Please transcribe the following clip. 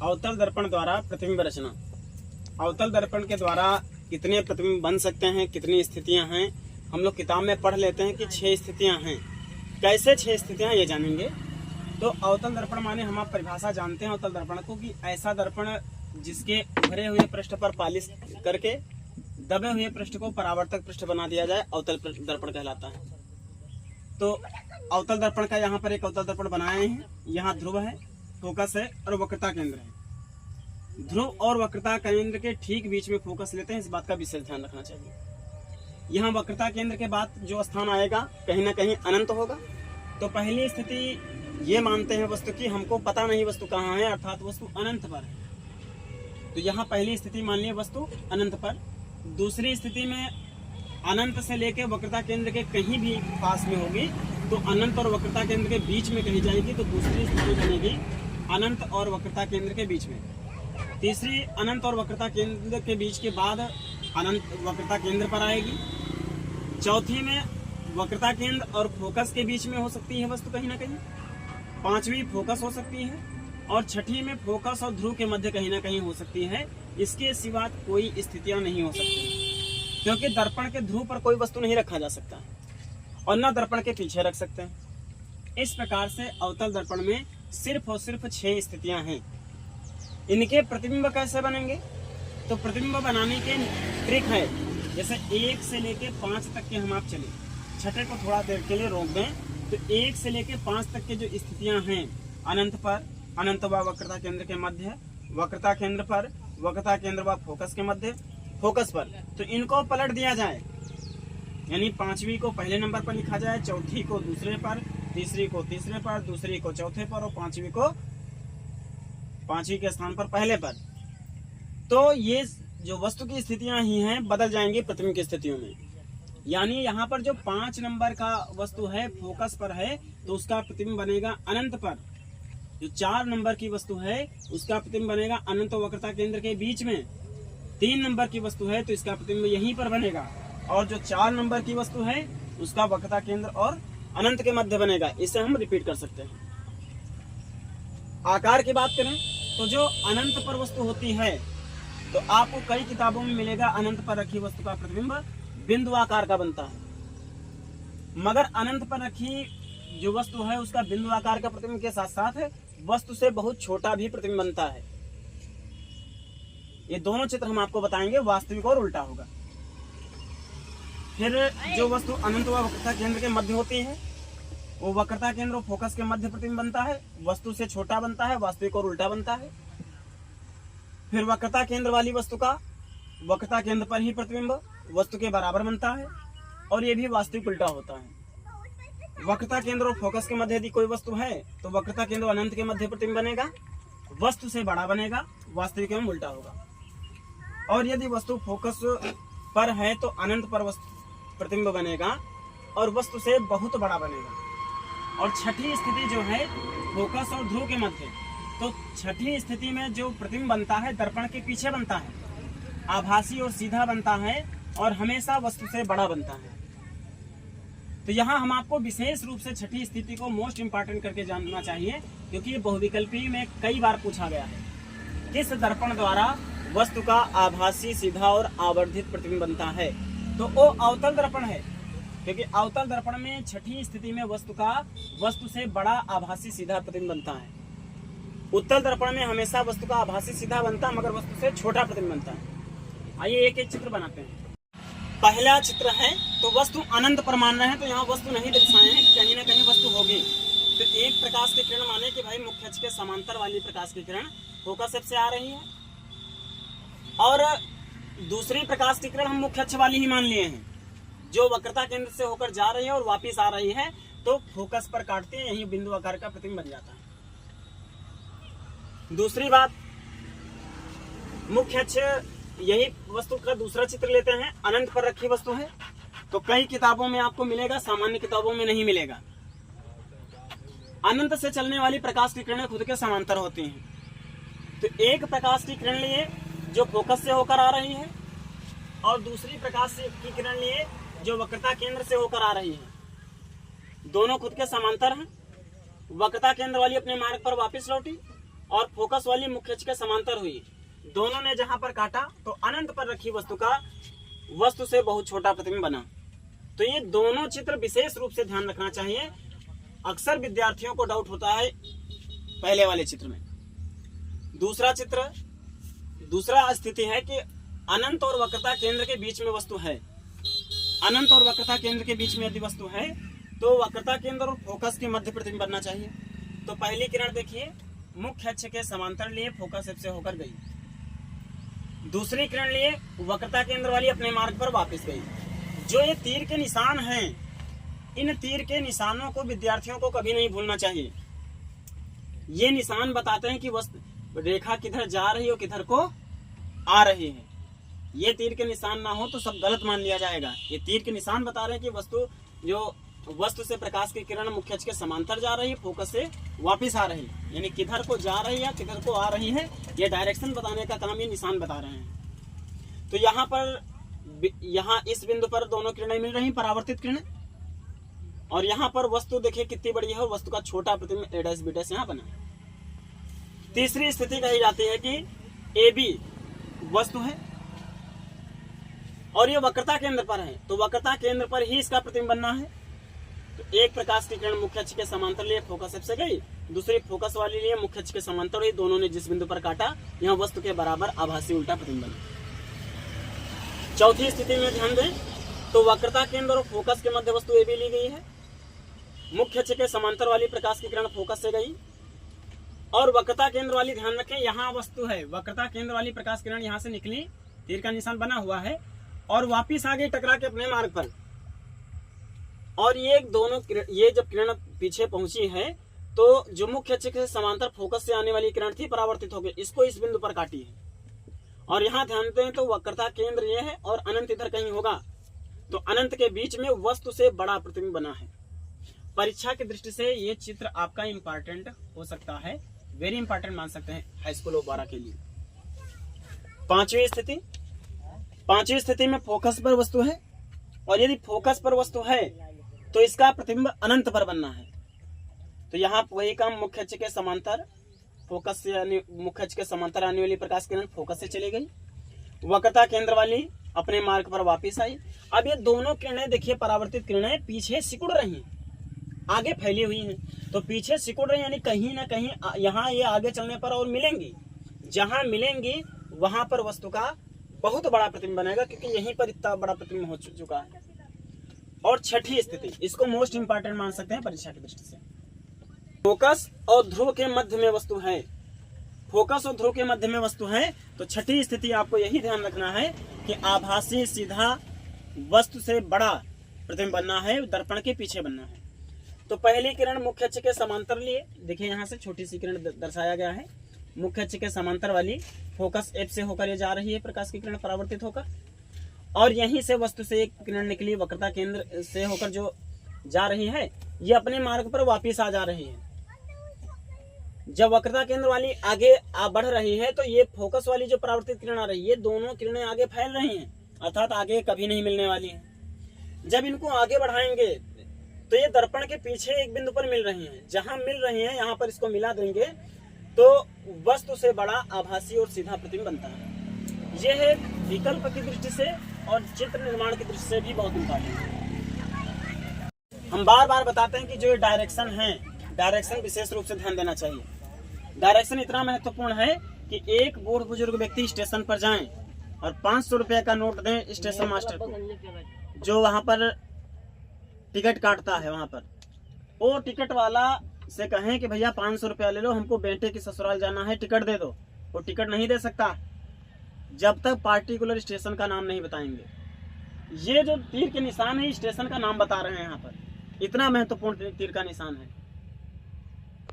अवतल दर्पण द्वारा प्रतिबिंब रचना। अवतल दर्पण के द्वारा कितने प्रतिबिंब बन सकते हैं, कितनी स्थितियां हैं, हम लोग किताब में पढ़ लेते हैं कि 6 स्थितियां हैं। कैसे 6 स्थितियां ये जानेंगे। तो अवतल दर्पण माने हम आप परिभाषा जानते हैं अवतल दर्पण को कि ऐसा दर्पण जिसके भरे हुए पृष्ठ पर पालिश करके दबे हुए पृष्ठ को परावर्तक पृष्ठ बना दिया जाए, अवतल दर्पण कहलाता है। तो अवतल दर्पण का यहाँ पर एक अवतल दर्पण बनाए हैं। यहाँ ध्रुव है, फोकस है और वक्रता केंद्र है। ध्रुव और वक्रता केंद्र के ठीक बीच में फोकस लेते हैं, इस बात का विशेष ध्यान रखना चाहिए। यहाँ वक्रता केंद्र के बाद जो स्थान आएगा कहीं ना कहीं अनंत होगा। तो पहली स्थिति ये मानते हैं वस्तु की हमको पता नहीं वस्तु कहाँ है, अर्थात वस्तु अनंत पर है। तो यहाँ पहली स्थिति मान लिया वस्तु अनंत पर। दूसरी स्थिति में अनंत से लेकर वक्रता केंद्र के कहीं भी पास में होगी, तो अनंत और वक्रता केंद्र के बीच में कहीं जाएगी, तो दूसरी स्थिति बनेगी अनंत और वक्रता केंद्र के बीच में। तीसरी अनंत और वक्रता केंद्र के बीच के बाद अनंत वक्रता केंद्र पर आएगी। चौथी में वक्रता केंद्र और फोकस के बीच में हो सकती है वस्तु कहीं ना कहीं। पांचवी फोकस हो सकती है और छठी में फोकस और ध्रुव के मध्य कहीं ना कहीं हो सकती है। इसके सिवा कोई स्थितियां नहीं हो सकती, क्योंकि दर्पण के ध्रुव पर कोई वस्तु नहीं रखा जा सकता और न दर्पण के पीछे रख सकते हैं। इस प्रकार से अवतल दर्पण में सिर्फ और सिर्फ 6 स्थितियां हैं। इनके प्रतिबिंब कैसे बनेंगे? तो प्रतिबिंब बनाने के ट्रिक है, जैसे 1 से लेके 5 तक के हम आप चले, छठे को थोड़ा देर के लिए रोक दें। तो 1 से लेके 5 तक के जो स्थितियां हैं, अनंत पर, अनंत व वक्रता केंद्र के मध्य, वक्रता केंद्र पर, वक्रता केंद्र व फोकस के मध्य, फोकस पर, तो इनको पलट दिया जाए। यानी 5वीं को पहले नंबर पर लिखा जाए, चौथी को दूसरे पर, तीसरी को तीसरे पर, दूसरी को चौथे पर और 5वीं को 5वीं के स्थान पर पहले पर। तो ये जो वस्तु की स्थितियां ही हैं बदल जाएंगी प्रतिबिंब की स्थितियों में। यानी यहाँ पर जो 5 नंबर का वस्तु है फोकस पर है, तो उसका प्रतिबिंब बनेगा अनंत पर। जो 4 नंबर की वस्तु है उसका प्रतिबिंब बनेगा अनंत और वक्रता केंद्र के बीच में। 3 नंबर की वस्तु है तो इसका प्रतिबिंब यहीं पर बनेगा। और जो 4 नंबर की वस्तु है उसका वक्रता केंद्र और अनंत के मध्य बनेगा। इसे हम रिपीट कर सकते हैं। आकार की बात करें तो जो अनंत पर वस्तु होती है, तो आपको कई किताबों में मिलेगा अनंत पर रखी वस्तु का प्रतिबिंब बिंदु आकार का बनता है। मगर अनंत पर रखी जो वस्तु है उसका बिंदु आकार का प्रतिबिंब के साथ साथ वस्तु से बहुत छोटा भी प्रतिबिंब बनता है। ये दोनों चित्र हम आपको बताएंगे, वास्तविक और उल्टा होगा। फिर जो वस्तु अनंत व वक्रता केंद्र के मध्य होती है, वो वक्रता केंद्र और फोकस के मध्य प्रतिबिंब बनता है, वस्तु से छोटा बनता है, वास्तविक और उल्टा बनता है। फिर वक्रता केंद्र वाली वस्तु का वक्रता केंद्र पर ही प्रतिबिंब वस्तु के बराबर बनता है और ये भी वास्तविक उल्टा होता है। वक्रता केंद्र और फोकस के मध्य यदि कोई वस्तु है तो वक्रता केंद्र अनंत के मध्य प्रतिबिंब बनेगा, वस्तु से बड़ा बनेगा, वास्तविक एवं उल्टा होगा। और यदि वस्तु फोकस पर है तो अनंत पर प्रतिबिंब बनेगा और वस्तु से बहुत बड़ा बनेगा। और छठी स्थिति जो है फोकस और ध्रुव के मध्य, तो छठी स्थिति में जो प्रतिबिंब बनता है दर्पण के पीछे बनता है, आभासी और सीधा बनता है और हमेशा वस्तु से बड़ा बनता है। तो यहाँ हम आपको विशेष रूप से छठी स्थिति को मोस्ट इंपॉर्टेंट करके जानना चाहिए, क्योंकि ये बहुविकल्पी में कई बार पूछा गया है। किस दर्पण द्वारा वस्तु का आभासी, सीधा और आवर्धित प्रतिबिंब बनता है? तो वो अवतल दर्पण है, क्योंकि अवतल दर्पण में छठी स्थिति में वस्तु का वस्तु से बड़ा आभासी सीधा प्रतिबिंब बनता है। उत्तल दर्पण में हमेशा वस्तु का आभासी सीधा बनता है मगर वस्तु से छोटा प्रतिबिंब बनता है। आइए एक एक चित्र बनाते हैं। पहला चित्र है तो वस्तु अनंत पर मान रहे हैं, तो यहाँ वस्तु नहीं दर्शाए हैं, कहीं ना कहीं वस्तु होगी। तो एक प्रकाश की किरण माने कि भाई मुख्य अक्ष के समांतर वाली प्रकाश की किरण फोकस से आ रही है, और दूसरी प्रकाश की किरण हम मुख्य अक्ष वाली ही मान लिए हैं, जो वक्रता केंद्र से होकर जा रही है और वापिस आ रही है, तो फोकस पर काटते हैं, यही बिंदु आकार का प्रतिबिंब बन जाता है। दूसरी बात, मुख्य अक्ष, यही वस्तु का दूसरा चित्र लेते हैं। अनंत पर रखी वस्तु है, तो कई किताबों में आपको मिलेगा, सामान्य किताबों में नहीं मिलेगा। अनंत से चलने वाली प्रकाश की किरणें खुद के समांतर होती हैं। तो एक प्रकाश की किरण लिए जो फोकस से होकर आ रही है और दूसरी प्रकाश की किरण लिए जो वक्रता केंद्र से होकर आ रही है। दोनों खुद के समांतर हैं। वक्रता केंद्र वाली अपने मार्ग पर वापस लौटी और फोकस वाली मुख्य अक्ष के समांतर हुई, दोनों ने जहां पर काटा तो अनंत पर रखी वस्तु से बहुत छोटा प्रतिबिंब बना। तो ये दोनों चित्र विशेष रूप से ध्यान रखना चाहिए। अक्सर विद्यार्थियों को डाउट होता है पहले वाले चित्र में। दूसरा स्थिति है कि अनंत और वक्रता केंद्र के बीच में वस्तु है। अनंत और वक्रता केंद्र के बीच में यदि वस्तु है तो वक्रता केंद्र और फोकस के मध्य प्रतिबिंब बनना चाहिए। तो पहली किरण देखिए, मुख्य अक्ष के समांतर लिए फोकस से होकर गई। दूसरी किरण लिए वक्रता केंद्र वाली अपने मार्ग पर वापस गई। जो ये तीर के निशान हैं, इन तीर के निशानों को विद्यार्थियों को कभी नहीं भूलना चाहिए। ये निशान बताते हैं कि वस्तु रेखा किधर जा रही है और किधर को आ रही है। ये तीर के निशान ना हो तो सब गलत मान लिया जाएगा। ये तीर के निशान बता रहे हैं कि वस्तु से प्रकाश की किरण मुख्य अक्ष के समांतर जा रही है, फोकस से वापस आ रही है, यानी किधर को जा रही है किधर को आ रही है, ये डायरेक्शन बताने का काम ये निशान बता रहे हैं। तो यहाँ इस बिंदु पर दोनों किरणें मिल रही, परावर्तित किरणें, और यहाँ पर वस्तु देखिए कितनी बड़ी है और वस्तु का छोटा प्रतिबिंब ए डैश बी डैश यहाँ बना। तीसरी स्थिति कही जाती है कि ए बी वस्तु है और ये वक्रता केंद्र पर है, तो वक्रता केंद्र पर ही इसका प्रतिबिंब बनना है। तो एक प्रकाश की किरण मुख्य अक्ष के समांतर लिए फोकस से गई, दूसरी फोकस वाली लिए मुख्य अक्ष के समांतर हुई, दोनों ने जिस बिंदु पर काटा यहाँ वस्तु के बराबर आभासी उल्टा प्रतिबिंब बना। चौथी स्थिति में ध्यान दें तो वक्रता केंद्र और फोकस के मध्य वस्तु ए बी ली गई है। मुख्य अक्ष के समांतर वाली प्रकाश की किरण फोकस से गई और वक्रता केंद्र वाली, ध्यान रखें यहाँ वस्तु है, वक्रता केंद्र वाली प्रकाश किरण यहाँ से निकली, तीर का निशान बना हुआ है और वापिस आ गई टकरा के अपने मार्ग पर। और ये जब किरण पीछे पहुंची है तो जो मुख्य अक्ष के समांतर फोकस से आने वाली किरण थी परावर्तित हो गई, इसको इस बिंदु पर काटी है। और यहाँ ध्यान दें तो वक्रता केंद्र ये है और अनंत इधर कहीं होगा, तो अनंत के बीच में वस्तु से बड़ा प्रतिबिंब बना है। परीक्षा की दृष्टि से ये चित्र आपका इंपॉर्टेंट हो सकता है, वेरी इंपॉर्टेंट मान सकते हैं हाई स्कूल ऑफ 12 के लिए। पांचवी स्थिति में फोकस पर वस्तु है और यदि फोकस पर वस्तु है तो इसका प्रतिबिंब अनंत पर बनना है। तो यहाँ वही काम, मुख्य अक्ष के समांतर फोकस से मुख्य अक्ष के समांतर आने वाली प्रकाश किरण फोकस से चली गई, वक्रता केंद्र वाली अपने मार्ग पर वापस आई। अब ये दोनों किरणें देखिए, परावर्तित किरणें पीछे सिकुड़ रही हैं, आगे फैली हुई हैं, तो पीछे सिकुड़ रही यानी कहीं ना कहीं यहाँ ये आगे चलने पर और मिलेंगी, जहां मिलेंगी वहां पर वस्तु का बहुत बड़ा प्रतिबिंब बनेगा, क्योंकि यहीं पर इतना बड़ा प्रतिबिंब हो चुका है। और छठी स्थिति, इसको मोस्ट इंपॉर्टेंट मान सकते हैं परीक्षा की दृष्टि से, फोकस और ध्रुव के मध्य में वस्तु है। फोकस और ध्रुव के मध्य में वस्तु है, तो छठी स्थिति आपको यही ध्यान रखना है कि आभासी सीधा वस्तु से बड़ा प्रतिबिंब बनना है, दर्पण के पीछे बनना है। तो पहली किरण मुख्य अक्ष के समांतर लिए, देखिए यहाँ से छोटी सी किरण दर्शाया गया है, मुख्य अक्ष के समांतर वाली फोकस एफ से होकर ये जा रही है, प्रकाश की किरण परावर्तित होकर, और यहीं से वस्तु से एक किरण निकली वक्रता केंद्र से होकर जो जा रही है, ये अपने मार्ग पर वापस आ जा रही है। जब वक्रता केंद्र वाली आगे बढ़ रही है तो ये फोकस वाली जो परावर्तित किरण आ रही है, ये दोनों किरणें आगे फैल रही हैं, अर्थात आगे कभी नहीं मिलने वाली हैं। जब इनको आगे बढ़ाएंगे तो ये दर्पण के पीछे एक बिंदु पर मिल रही हैं, जहां मिल रही हैं यहाँ पर इसको मिला देंगे तो वस्तु से बड़ा आभासी और सीधा प्रतिबिंब बनता है। यह है विकल्प की दृष्टि से और चित्र निर्माण की दृष्टि से भी बहुत इम्पोर्टेंट है। हम बार बार बताते हैं कि जो ये डायरेक्शन है, डायरेक्शन विशेष रूप से ध्यान देना चाहिए। डायरेक्शन इतना महत्वपूर्ण है कि एक बूढ़ बुजुर्ग व्यक्ति स्टेशन पर जाएं और 500 रुपए का नोट दें स्टेशन मास्टर को, जो वहां पर टिकट काटता है, वहां पर वो टिकट वाला से कहें कि भैया 500 रुपया ले लो, हमको बेटे की ससुराल जाना है, टिकट दे दो। वो टिकट नहीं दे सकता जब तक पार्टिकुलर स्टेशन का नाम नहीं बताएंगे। ये जो तीर के निशान है स्टेशन का नाम बता रहे हैं यहाँ पर, इतना महत्वपूर्ण तीर का निशान है।